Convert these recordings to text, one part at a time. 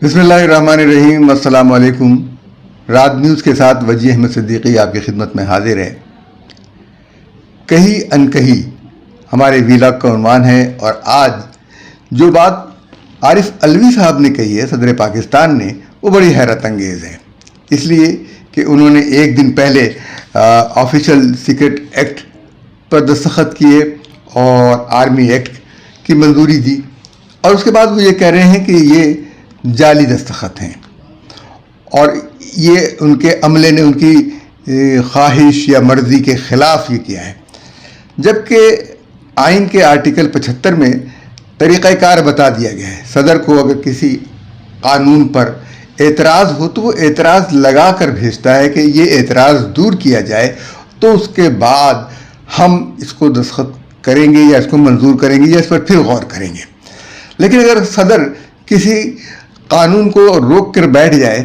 بسم اللہ الرحمن الرحیم، السلام علیکم۔ رات نیوز کے ساتھ وجیح احمد صدیقی آپ کی خدمت میں حاضر ہے۔ کہیں ان کہیں ہمارے ویلاگ کا عنوان ہے، اور آج جو بات عارف علوی صاحب نے کہی ہے، صدر پاکستان نے، وہ بڑی حیرت انگیز ہے، اس لیے کہ انہوں نے ایک دن پہلے آفیشل سیکرٹ ایکٹ پر دستخط کیے اور آرمی ایکٹ کی منظوری دی، اور اس کے بعد وہ یہ کہہ رہے ہیں کہ یہ جعلی دستخط ہیں اور یہ ان کے عملے نے ان کی خواہش یا مرضی کے خلاف یہ کیا ہے، جبکہ آئین کے آرٹیکل 75 میں طریقہ کار بتا دیا گیا ہے۔ صدر کو اگر کسی قانون پر اعتراض ہو تو وہ اعتراض لگا کر بھیجتا ہے کہ یہ اعتراض دور کیا جائے، تو اس کے بعد ہم اس کو دستخط کریں گے یا اس کو منظور کریں گے یا اس پر پھر غور کریں گے۔ لیکن اگر صدر کسی قانون کو روک کر بیٹھ جائے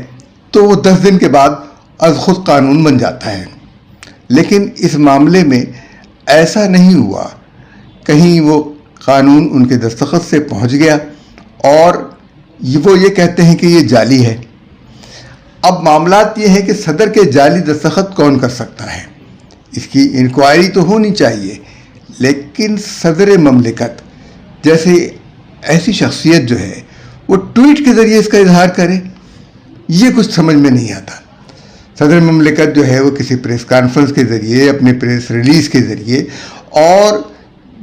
تو وہ 10 دن کے بعد از خود قانون بن جاتا ہے، لیکن اس معاملے میں ایسا نہیں ہوا۔ کہیں وہ قانون ان کے دستخط سے پہنچ گیا اور وہ یہ کہتے ہیں کہ یہ جعلی ہے۔ اب معاملات یہ ہے کہ صدر کے جعلی دستخط کون کر سکتا ہے، اس کی انکوائری تو ہونی چاہیے، لیکن صدر مملکت جیسے ایسی شخصیت جو ہے وہ ٹویٹ کے ذریعے اس کا اظہار کرے، یہ کچھ سمجھ میں نہیں آتا۔ صدر مملکت جو ہے وہ کسی پریس کانفرنس کے ذریعے، اپنے پریس ریلیز کے ذریعے، اور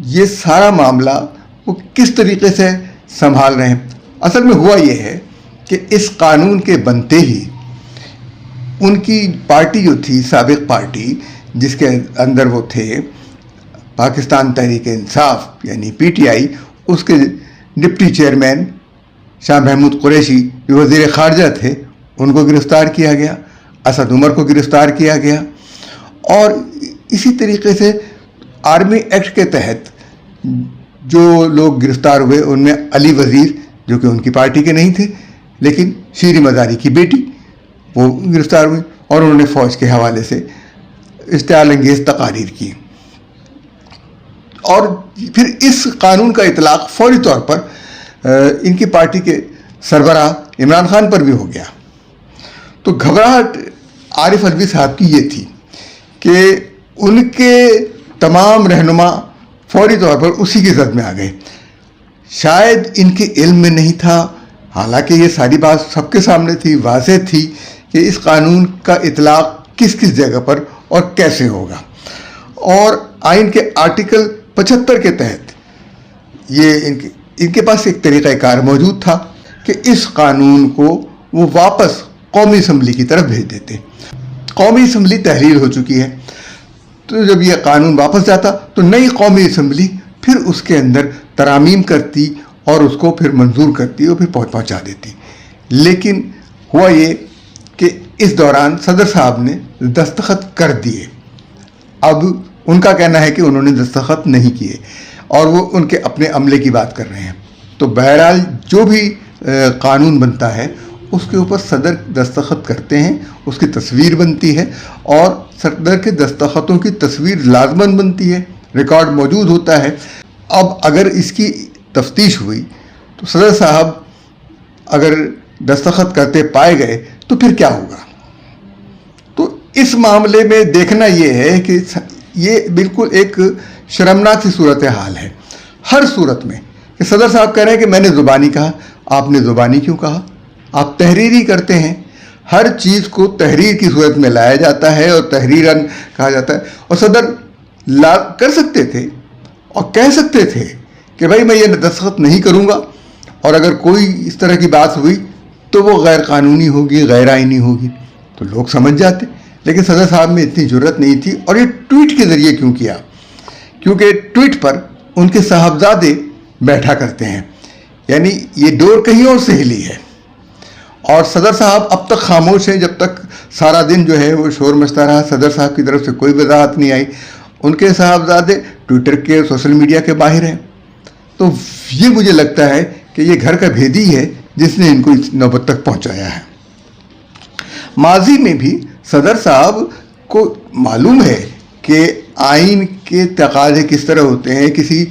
یہ سارا معاملہ وہ کس طریقے سے سنبھال رہے ہیں۔ اصل میں ہوا یہ ہے کہ اس قانون کے بنتے ہی ان کی پارٹی جو تھی، سابق پارٹی جس کے اندر وہ تھے، پاکستان تحریک انصاف یعنی PTI، اس کے ڈپٹی چیئرمین شاہ محمود قریشی جو وزیر خارجہ تھے، ان کو گرفتار کیا گیا، اسد عمر کو گرفتار کیا گیا، اور اسی طریقے سے آرمی ایکٹ کے تحت جو لوگ گرفتار ہوئے ان میں علی وزیر جو کہ ان کی پارٹی کے نہیں تھے لیکن شیریں مزاری کی بیٹی، وہ گرفتار ہوئی اور انہوں نے فوج کے حوالے سے اشتعال انگیز تقاریر کی، اور پھر اس قانون کا اطلاق فوری طور پر ان کی پارٹی کے سربراہ عمران خان پر بھی ہو گیا۔ تو گھبراہٹ عارف علوی صاحب کی یہ تھی کہ ان کے تمام رہنما فوری طور پر اسی کی زد میں آ گئے۔ شاید ان کے علم میں نہیں تھا، حالانکہ یہ ساری بات سب کے سامنے تھی، واضح تھی کہ اس قانون کا اطلاق کس کس جگہ پر اور کیسے ہوگا، اور آئین کے آرٹیکل 75 کے تحت یہ ان کے پاس ایک طریقہ کار موجود تھا کہ اس قانون کو وہ واپس قومی اسمبلی کی طرف بھیج دیتے۔ قومی اسمبلی تحریر ہو چکی ہے، تو جب یہ قانون واپس جاتا تو نئی قومی اسمبلی پھر اس کے اندر ترامیم کرتی اور اس کو پھر منظور کرتی اور پھر پہنچا دیتی۔ لیکن ہوا یہ کہ اس دوران صدر صاحب نے دستخط کر دیے۔ اب ان کا کہنا ہے کہ انہوں نے دستخط نہیں کیے اور وہ ان کے اپنے عملے کی بات کر رہے ہیں۔ تو بہرحال جو بھی قانون بنتا ہے اس کے اوپر صدر دستخط کرتے ہیں، اس کی تصویر بنتی ہے، اور صدر کے دستخطوں کی تصویر لازماً بنتی ہے، ریکارڈ موجود ہوتا ہے۔ اب اگر اس کی تفتیش ہوئی تو صدر صاحب اگر دستخط کرتے پائے گئے تو پھر کیا ہوگا؟ تو اس معاملے میں دیکھنا یہ ہے کہ یہ بالکل ایک شرمناک سی صورتحال ہے ہر صورت میں، کہ صدر صاحب کہہ رہے ہیں کہ میں نے زبانی کہا۔ آپ نے زبانی کیوں کہا؟ آپ تحریری کرتے ہیں، ہر چیز کو تحریر کی صورت میں لایا جاتا ہے اور تحریراً کہا جاتا ہے، اور صدر کر سکتے تھے اور کہہ سکتے تھے کہ بھائی میں یہ دستخط نہیں کروں گا، اور اگر کوئی اس طرح کی بات ہوئی تو وہ غیر قانونی ہوگی، غیر آئینی ہوگی، تو لوگ سمجھ جاتے۔ لیکن صدر صاحب میں اتنی جرت نہیں تھی، اور یہ ٹویٹ کے ذریعے کیوں کیا؟ کیونکہ ٹویٹ پر ان کے صاحبزادے بیٹھا کرتے ہیں، یعنی یہ ڈور کہیں اور سے ہلی ہے، اور صدر صاحب اب تک خاموش ہیں، جب تک سارا دن جو ہے وہ شور مچتا رہا، صدر صاحب کی طرف سے کوئی وضاحت نہیں آئی۔ ان کے صاحبزادے ٹویٹر کے، سوشل میڈیا کے باہر ہیں۔ تو یہ مجھے لگتا ہے کہ یہ گھر کا بھیدی ہے جس نے ان کو اس نوبت تک پہنچایا ہے۔ ماضی میں بھی صدر صاحب کو معلوم ہے کہ آئین کے تقاضے کس طرح ہوتے ہیں، کسی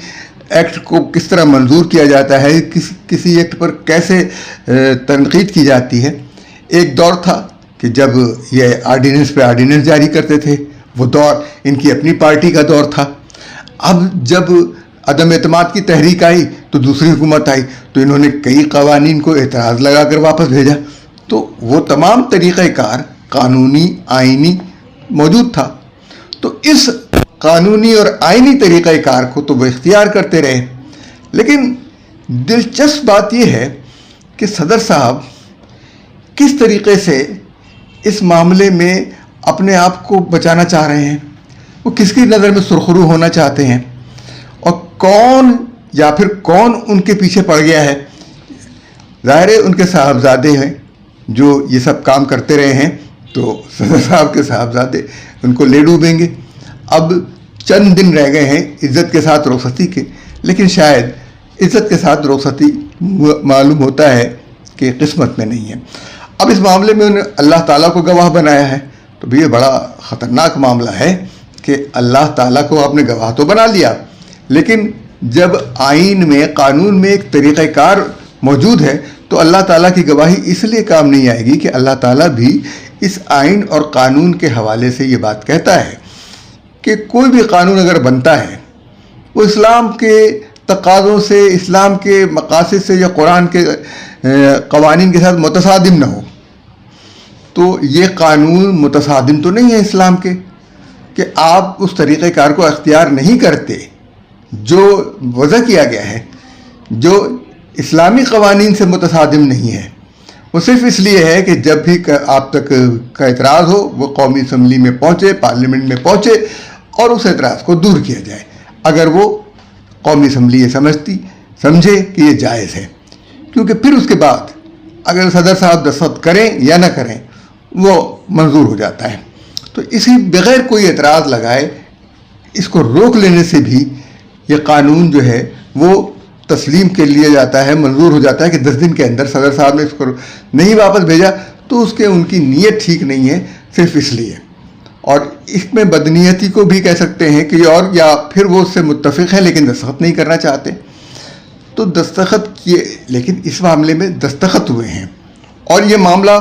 ایکٹ کو کس طرح منظور کیا جاتا ہے، کسی ایکٹ پر کیسے تنقید کی جاتی ہے۔ ایک دور تھا کہ جب یہ آرڈیننس پہ آرڈیننس جاری کرتے تھے، وہ دور ان کی اپنی پارٹی کا دور تھا۔ اب جب عدم اعتماد کی تحریک آئی تو دوسری حکومت آئی تو انہوں نے کئی قوانین کو اعتراض لگا کر واپس بھیجا، تو وہ تمام طریقہ کار قانونی آئینی موجود تھا، تو اس قانونی اور آئینی طریقہ کار کو تو وہ اختیار کرتے رہے۔ لیکن دلچسپ بات یہ ہے کہ صدر صاحب کس طریقے سے اس معاملے میں اپنے آپ کو بچانا چاہ رہے ہیں، وہ کس کی نظر میں سرخرو ہونا چاہتے ہیں، اور کون یا پھر کون ان کے پیچھے پڑ گیا ہے۔ ظاہر ہے ان کے صاحبزادے ہیں جو یہ سب کام کرتے رہے ہیں، تو صدر صاحب کے صاحبزادے ان کو لے ڈوبیں گے۔ اب چند دن رہ گئے ہیں عزت کے ساتھ رخصتی کے، لیکن شاید عزت کے ساتھ رخصتی معلوم ہوتا ہے کہ قسمت میں نہیں ہے۔ اب اس معاملے میں انہوں نے اللہ تعالیٰ کو گواہ بنایا ہے، تو بھی یہ بڑا خطرناک معاملہ ہے کہ اللہ تعالیٰ کو آپ نے گواہ تو بنا لیا، لیکن جب آئین میں قانون میں ایک طریقہ کار موجود ہے تو اللہ تعالیٰ کی گواہی اس لیے کام نہیں آئے گی کہ اللہ تعالیٰ بھی اس آئین اور قانون کے حوالے سے یہ بات کہتا ہے کہ کوئی بھی قانون اگر بنتا ہے وہ اسلام کے تقاضوں سے، اسلام کے مقاصد سے یا قرآن کے قوانین کے ساتھ متصادم نہ ہو، تو یہ قانون متصادم تو نہیں ہے اسلام کے کہ آپ اس طریقہ کار کو اختیار نہیں کرتے جو وضع کیا گیا ہے، جو اسلامی قوانین سے متصادم نہیں ہے۔ وہ صرف اس لیے ہے کہ جب بھی آپ تک کا اعتراض ہو وہ قومی اسمبلی میں پہنچے، پارلیمنٹ میں پہنچے اور اس اعتراض کو دور کیا جائے، اگر وہ قومی اسمبلی یہ سمجھے کہ یہ جائز ہے، کیونکہ پھر اس کے بعد اگر صدر صاحب دستخط کریں یا نہ کریں وہ منظور ہو جاتا ہے۔ تو اسی بغیر کوئی اعتراض لگائے اس کو روک لینے سے بھی یہ قانون جو ہے وہ تسلیم کے لیے جاتا ہے، منظور ہو جاتا ہے کہ 10 دن کے اندر صدر صاحب نے اس کو نہیں واپس بھیجا تو اس کے ان کی نیت ٹھیک نہیں ہے، صرف اس لیے، اور اس میں بدنیتی کو بھی کہہ سکتے ہیں کہ اور یا پھر وہ اس سے متفق ہیں لیکن دستخط نہیں کرنا چاہتے، تو دستخط کیے، لیکن اس معاملے میں دستخط ہوئے ہیں اور یہ معاملہ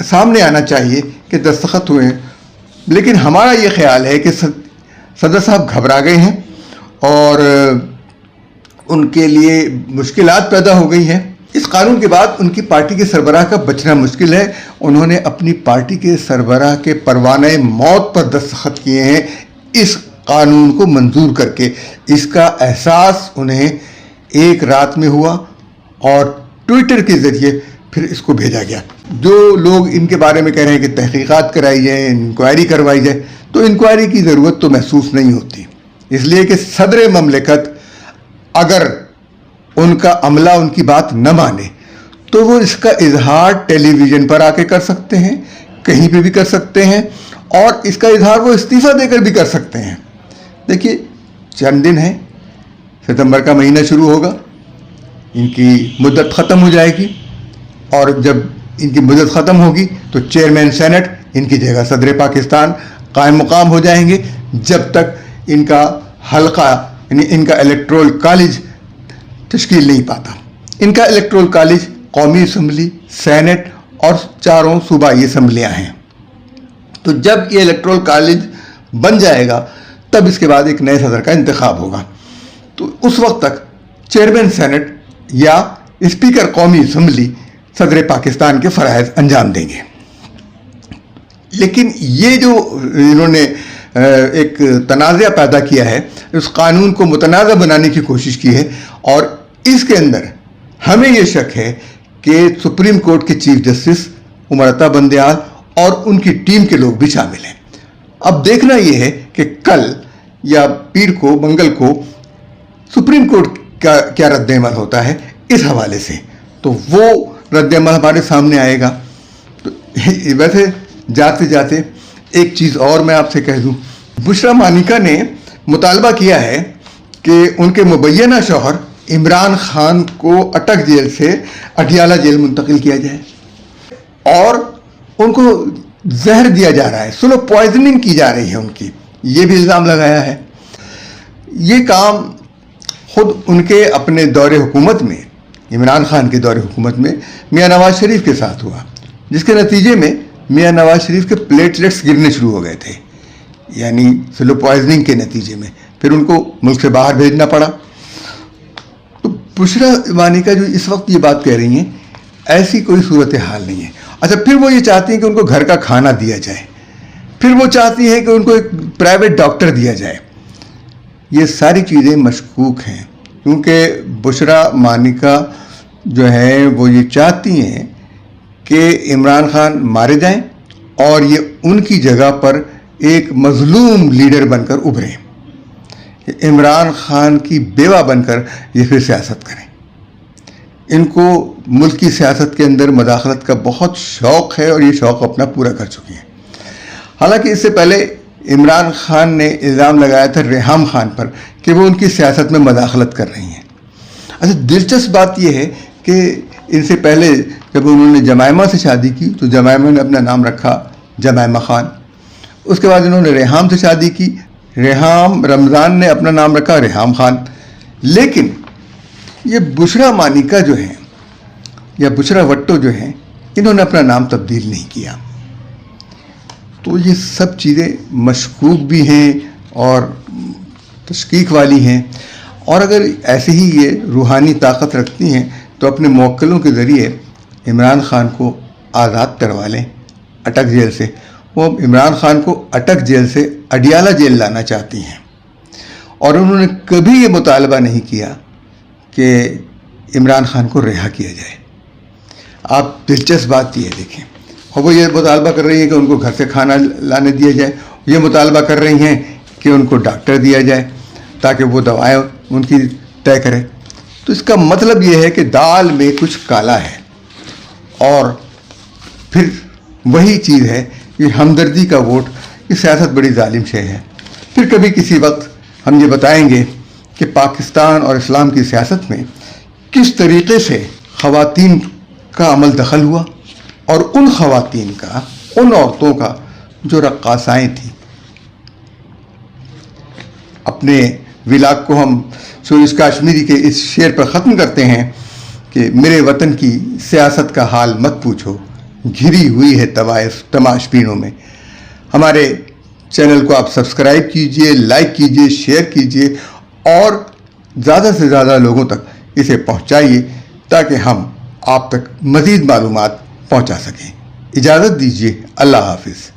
سامنے آنا چاہیے کہ دستخط ہوئے ہیں، لیکن ہمارا یہ خیال ہے کہ صدر صاحب گھبرا گئے ہیں اور ان کے لیے مشکلات پیدا ہو گئی ہیں۔ اس قانون کے بعد ان کی پارٹی کے سربراہ کا بچنا مشکل ہے۔ انہوں نے اپنی پارٹی کے سربراہ کے پروانہ موت پر دستخط کیے ہیں اس قانون کو منظور کر کے۔ اس کا احساس انہیں ایک رات میں ہوا اور ٹویٹر کے ذریعے پھر اس کو بھیجا گیا۔ جو لوگ ان کے بارے میں کہہ رہے ہیں کہ تحقیقات کرائی جائیں، انکوائری کروائی جائے، تو انکوائری کی ضرورت تو محسوس نہیں ہوتی، اس لیے کہ صدر مملکت اگر ان کا عملہ ان کی بات نہ مانے تو وہ اس کا اظہار ٹیلی ویژن پر آ کے کر سکتے ہیں، کہیں پہ بھی کر سکتے ہیں، اور اس کا اظہار وہ استعفیٰ دے کر بھی کر سکتے ہیں۔ دیکھیے چند دن ہیں، ستمبر کا مہینہ شروع ہوگا، ان کی مدت ختم ہو جائے گی، اور جب ان کی مدت ختم ہوگی تو چیئرمین سینٹ ان کی جگہ صدر پاکستان قائم مقام ہو جائیں گے، جب تک ان کا حلقہ یعنی ان کا الیکٹورل کالج تشکیل نہیں پاتا۔ ان کا الیکٹورل کالج قومی اسمبلی، سینٹ اور 4 صوبائی اسمبلیاں ہیں، تو جب یہ الیکٹورل کالج بن جائے گا تب اس کے بعد ایک نئے صدر کا انتخاب ہوگا، تو اس وقت تک چیئرمین سینٹ یا اسپیکر قومی اسمبلی صدر پاکستان کے فرائض انجام دیں گے۔ لیکن یہ جو انہوں نے ایک تنازع پیدا کیا ہے، اس قانون کو متنازع بنانے کی کوشش کی ہے، اور اس کے اندر ہمیں یہ شک ہے کہ سپریم کورٹ کے چیف جسٹس عمر عطا بندیال اور ان کی ٹیم کے لوگ بھی شامل ہیں۔ اب دیکھنا یہ ہے کہ کل یا پیر کو، منگل کو سپریم کورٹ کا کیا رد عمل ہوتا ہے اس حوالے سے، تو وہ رد عمل ہمارے سامنے آئے گا۔ تو ویسے جاتے جاتے ایک چیز اور میں آپ سے کہہ دوں، بشرا مانیکا نے مطالبہ کیا ہے کہ ان کے مبینہ شوہر عمران خان کو اٹک جیل سے اٹیالہ جیل منتقل کیا جائے، اور ان کو زہر دیا جا رہا ہے، سلو پوائزننگ کی جا رہی ہے ان کی، یہ بھی الزام لگایا ہے۔ یہ کام خود ان کے اپنے دور حکومت میں، عمران خان کے دور حکومت میں میاں نواز شریف کے ساتھ ہوا، جس کے نتیجے میں میاں نواز شریف کے پلیٹلیٹس گرنے شروع ہو گئے تھے، یعنی سلو پوائزننگ کے نتیجے میں، پھر ان کو ملک سے باہر بھیجنا پڑا۔ تو بشریٰ مانیکا جو اس وقت یہ بات کہہ رہی ہیں، ایسی کوئی صورتحال نہیں ہے۔ اچھا، پھر وہ یہ چاہتی ہیں کہ ان کو گھر کا کھانا دیا جائے، پھر وہ چاہتی ہیں کہ ان کو ایک پرائیویٹ ڈاکٹر دیا جائے۔ یہ ساری چیزیں مشکوک ہیں، کیونکہ بشریٰ مانیکا جو ہیں وہ یہ چاہتی ہیں کہ عمران خان مارے جائیں اور یہ ان کی جگہ پر ایک مظلوم لیڈر بن کر ابھریں، عمران خان کی بیوہ بن کر یہ پھر سیاست کریں۔ ان کو ملک کی سیاست کے اندر مداخلت کا بہت شوق ہے اور یہ شوق اپنا پورا کر چکی ہیں۔ حالانکہ اس سے پہلے عمران خان نے الزام لگایا تھا ریحام خان پر کہ وہ ان کی سیاست میں مداخلت کر رہی ہیں۔ اچھا، دلچسپ بات یہ ہے کہ ان سے پہلے جب انہوں نے جمائمہ سے شادی کی تو جمائمہ نے اپنا نام رکھا جمائمہ خان، اس کے بعد انہوں نے ریحام سے شادی کی، ریحام رمضان نے اپنا نام رکھا ریحام خان۔ لیکن یہ بشریٰ مانیکا جو ہیں یا بشریٰ وٹو جو ہیں، انہوں نے اپنا نام تبدیل نہیں کیا۔ تو یہ سب چیزیں مشکوک بھی ہیں اور تشکیک والی ہیں، اور اگر ایسے ہی یہ روحانی طاقت رکھتی ہیں تو اپنے موکلوں کے ذریعے عمران خان کو آزاد کروا لیں اٹک جیل سے۔ وہ عمران خان کو اٹک جیل سے اڈیالہ جیل لانا چاہتی ہیں، اور انہوں نے کبھی یہ مطالبہ نہیں کیا کہ عمران خان کو رہا کیا جائے۔ آپ دلچسپ بات یہ دیکھیں، اور وہ یہ مطالبہ کر رہی ہیں کہ ان کو گھر سے کھانا لانے دیا جائے، یہ مطالبہ کر رہی ہیں کہ ان کو ڈاکٹر دیا جائے تاکہ وہ دوائیں ان کی طے کرے۔ تو اس کا مطلب یہ ہے کہ دال میں کچھ کالا ہے، اور پھر وہی چیز ہے یہ ہمدردی کا ووٹ۔ یہ سیاست بڑی ظالم شے ہے۔ پھر کبھی کسی وقت ہم یہ بتائیں گے کہ پاکستان اور اسلام کی سیاست میں کس طریقے سے خواتین کا عمل دخل ہوا، اور ان خواتین کا، ان عورتوں کا جو رقاصائیں تھیں۔ اپنے ولاگ کو ہم سروش کاشمیری کے اس شعر پر ختم کرتے ہیں کہ میرے وطن کی سیاست کا حال مت پوچھو، گھری ہوئی ہے طوائف تماش بینوں میں۔ ہمارے چینل کو آپ سبسکرائب کیجئے، لائک کیجئے، شیئر کیجئے، اور زیادہ سے زیادہ لوگوں تک اسے پہنچائیے تاکہ ہم آپ تک مزید معلومات پہنچا سکیں۔ اجازت دیجیے، اللہ حافظ۔